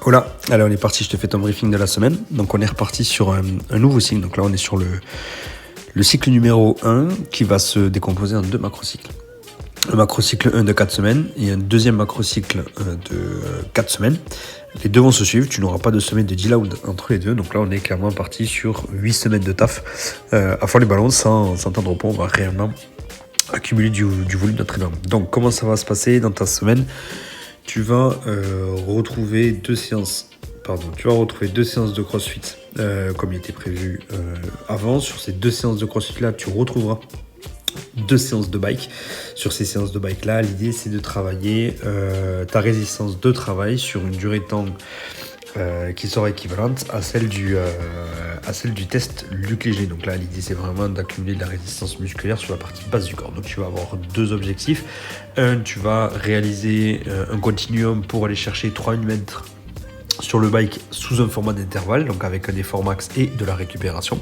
Voilà, allez on est parti, je te fais ton briefing de la semaine. Donc on est reparti sur un nouveau cycle. Donc là on est sur le cycle numéro 1 qui va se décomposer en deux macrocycles. Un macrocycle 1 de 4 semaines et un deuxième macrocycle de 4 semaines. Les deux vont se suivre, tu n'auras pas de semaine de deal-out entre les deux. Donc là on est clairement parti sur 8 semaines de taf à fond les ballons sans temps de repos. On va réellement accumuler du volume d'entraînement. Donc comment ça va se passer dans ta semaine? Tu vas retrouver deux séances de CrossFit comme il était prévu avant. Sur ces deux séances de CrossFit là, tu retrouveras deux séances de bike. Sur ces séances de bike là, l'idée c'est de travailler ta résistance de travail sur une durée de temps qui sera équivalente à celle du test Luc Léger. Donc là, l'idée, c'est vraiment d'accumuler de la résistance musculaire sur la partie basse du corps. Donc tu vas avoir deux objectifs. Un, tu vas réaliser un continuum pour aller chercher 3000 mètres sur le bike sous un format d'intervalle, donc avec un effort max et de la récupération.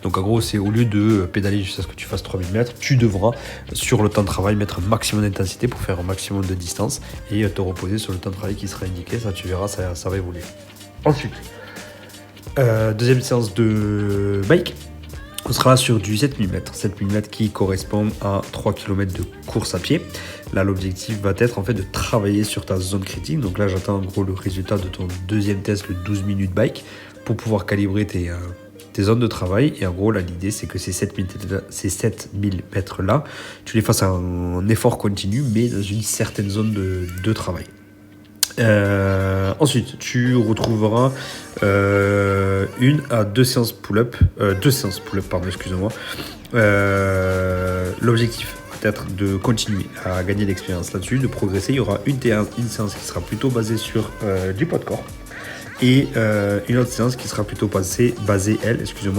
Donc en gros, c'est au lieu de pédaler jusqu'à ce que tu fasses 3000 mètres, tu devras sur le temps de travail mettre un maximum d'intensité pour faire un maximum de distance et te reposer sur le temps de travail qui sera indiqué. Ça, tu verras, ça va évoluer. Ensuite, deuxième séance de bike, on sera sur du 7000 mètres. 7000 mètres qui correspond à 3 km de course à pied. Là, l'objectif va être en fait de travailler sur ta zone critique. Donc là, j'attends en gros le résultat de ton deuxième test, le 12 minutes bike, pour pouvoir calibrer tes zones de travail. Et en gros, là, l'idée, c'est que ces 7000 mètres là, tu les fasses en effort continu, mais dans une certaine zone de travail. Ensuite, tu retrouveras une à deux séances pull-up, excusez-moi. L'objectif va être de continuer à gagner l'expérience là-dessus, de progresser. Il y aura une séance qui sera plutôt basée sur du poids de corps et une autre séance qui sera plutôt basée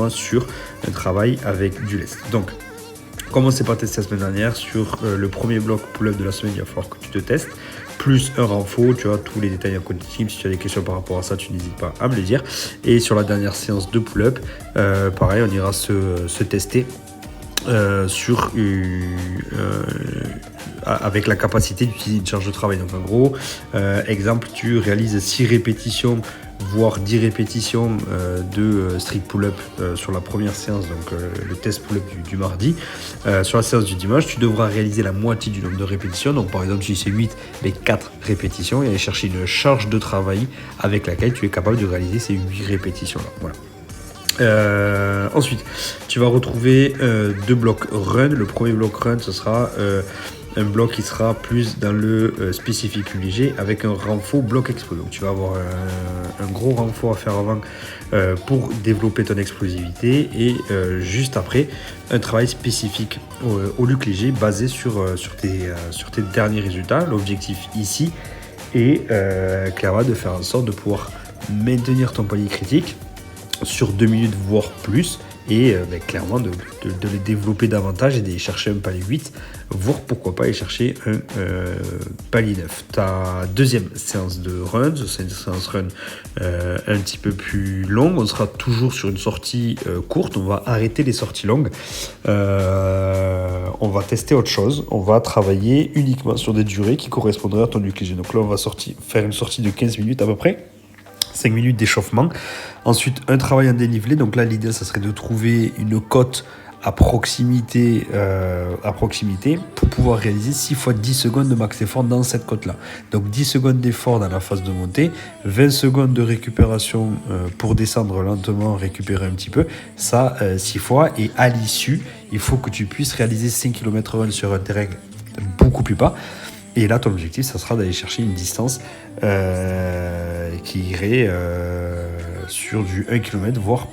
sur un travail avec du lest. Donc, comment c'est pas testé la semaine dernière, sur le premier bloc pull-up de la semaine, il va falloir que tu te testes, plus un renfort, tu as tous les détails en continu. Si tu as des questions par rapport à ça, tu n'hésites pas à me les dire. Et sur la dernière séance de pull-up, pareil, on ira se tester avec la capacité d'utiliser une charge de travail. Donc en gros, exemple, tu réalises 6 répétitions voire 10 répétitions de strict pull-up sur la première séance, donc le test pull-up du mardi. Sur la séance du dimanche, tu devras réaliser la moitié du nombre de répétitions. Donc par exemple, si c'est 8, les 4 répétitions, et aller chercher une charge de travail avec laquelle tu es capable de réaliser ces 8 répétitions-là. Voilà. Ensuite, tu vas retrouver deux blocs run. Le premier bloc run, ce sera un bloc qui sera plus dans le spécifique léger avec un renfort bloc expo. Donc tu vas avoir un gros renfort à faire avant pour développer ton explosivité et juste après un travail spécifique au Luc léger basé sur tes derniers résultats. L'objectif ici est clairement de faire en sorte de pouvoir maintenir ton palier critique sur 2 minutes voire plus et clairement de les développer davantage et d'aller chercher un palier 8 voire pourquoi pas aller chercher un palier 9. Ta deuxième séance de run, c'est une séance run un petit peu plus longue. On sera toujours sur une sortie courte, on va arrêter les sorties longues, on va tester autre chose, on va travailler uniquement sur des durées qui correspondraient à ton UKG. Donc là on va faire une sortie de 15 minutes à peu près, 5 minutes d'échauffement. Ensuite, un travail en dénivelé. Donc là, l'idée, ça serait de trouver une côte à proximité pour pouvoir réaliser 6 fois 10 secondes de max effort dans cette côte-là. Donc 10 secondes d'effort dans la phase de montée, 20 secondes de récupération pour descendre lentement, récupérer un petit peu. Ça, 6 fois. Et à l'issue, il faut que tu puisses réaliser 5 km/h sur un terrain beaucoup plus bas. Et là, ton objectif, ça sera d'aller chercher une distance qui irait sur du 1 km, voire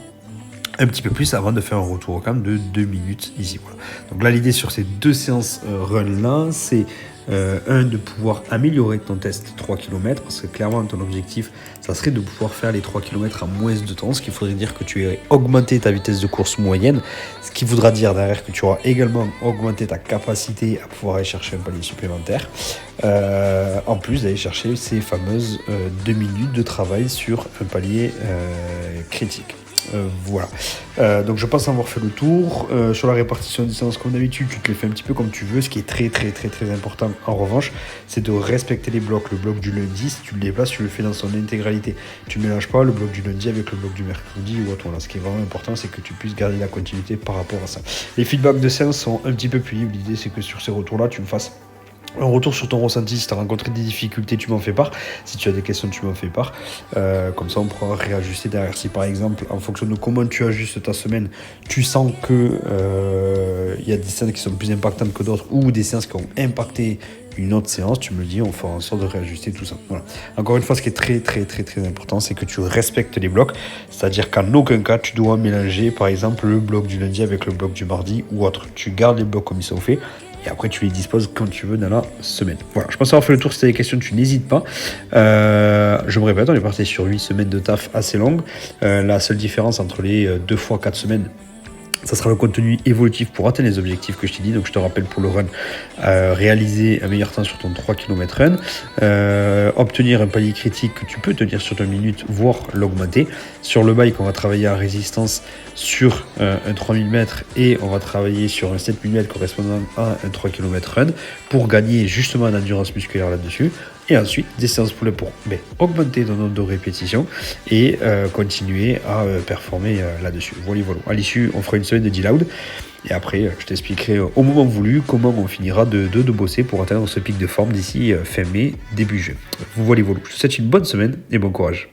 un petit peu plus avant de faire un retour au camp de 2 minutes ici. Voilà. Donc là, l'idée sur ces deux séances run-là, c'est de pouvoir améliorer ton test 3 km, parce que clairement, ton objectif, ça serait de pouvoir faire les 3 km en moins de temps, ce qui faudrait dire que tu aies augmenté ta vitesse de course moyenne, ce qui voudra dire derrière que tu auras également augmenté ta capacité à pouvoir aller chercher un palier supplémentaire, en plus d'aller chercher ces fameuses 2 minutes de travail sur un palier critique. Voilà. Donc je pense avoir fait le tour. Sur la répartition des séances, comme d'habitude, tu te les fais un petit peu comme tu veux. Ce qui est très très très très important en revanche, c'est de respecter les blocs. Le bloc du lundi, si tu le déplaces, tu le fais dans son intégralité. Tu ne mélanges pas le bloc du lundi avec le bloc du mercredi ou autre. Voilà. Ce qui est vraiment important, c'est que tu puisses garder la continuité par rapport à ça. Les feedbacks de séance sont un petit peu plus libres. L'idée, c'est que sur ces retours-là, tu me fasses un retour sur ton ressenti. Si tu as rencontré des difficultés, tu m'en fais part. Si tu as des questions, tu m'en fais part. Comme ça, on pourra réajuster derrière. Si par exemple, en fonction de comment tu ajustes ta semaine, tu sens que y a des séances qui sont plus impactantes que d'autres ou des séances qui ont impacté une autre séance, tu me le dis, on fera en sorte de réajuster tout ça. Voilà. Encore une fois, ce qui est très très très très important, c'est que tu respectes les blocs. C'est-à-dire qu'en aucun cas, tu dois mélanger par exemple le bloc du lundi avec le bloc du mardi ou autre. Tu gardes les blocs comme ils sont faits. Et après, tu les disposes quand tu veux dans la semaine. Voilà, je pense avoir fait le tour. Si tu as des questions, tu n'hésites pas. Je me répète, on est parti sur 8 semaines de taf assez longues. La seule différence entre les 2 fois 4 semaines, ça sera le contenu évolutif pour atteindre les objectifs que je t'ai dit. Donc je te rappelle pour le run, réaliser un meilleur temps sur ton 3 km run, obtenir un palier critique que tu peux tenir sur 2 minutes, voire l'augmenter. Sur le bike, on va travailler à résistance sur un 3000 mètres et on va travailler sur un 7000 mètres correspondant à un 3 km run pour gagner justement en endurance musculaire là-dessus. Et ensuite, des séances poulet pour augmenter ton nombre de répétitions et continuer à performer là-dessus. Voilà. À l'issue, on fera une semaine de D-Loud. Et après, je t'expliquerai au moment voulu comment on finira de bosser pour atteindre ce pic de forme d'ici fin mai, début juin. Voilà. Je te souhaite une bonne semaine et bon courage.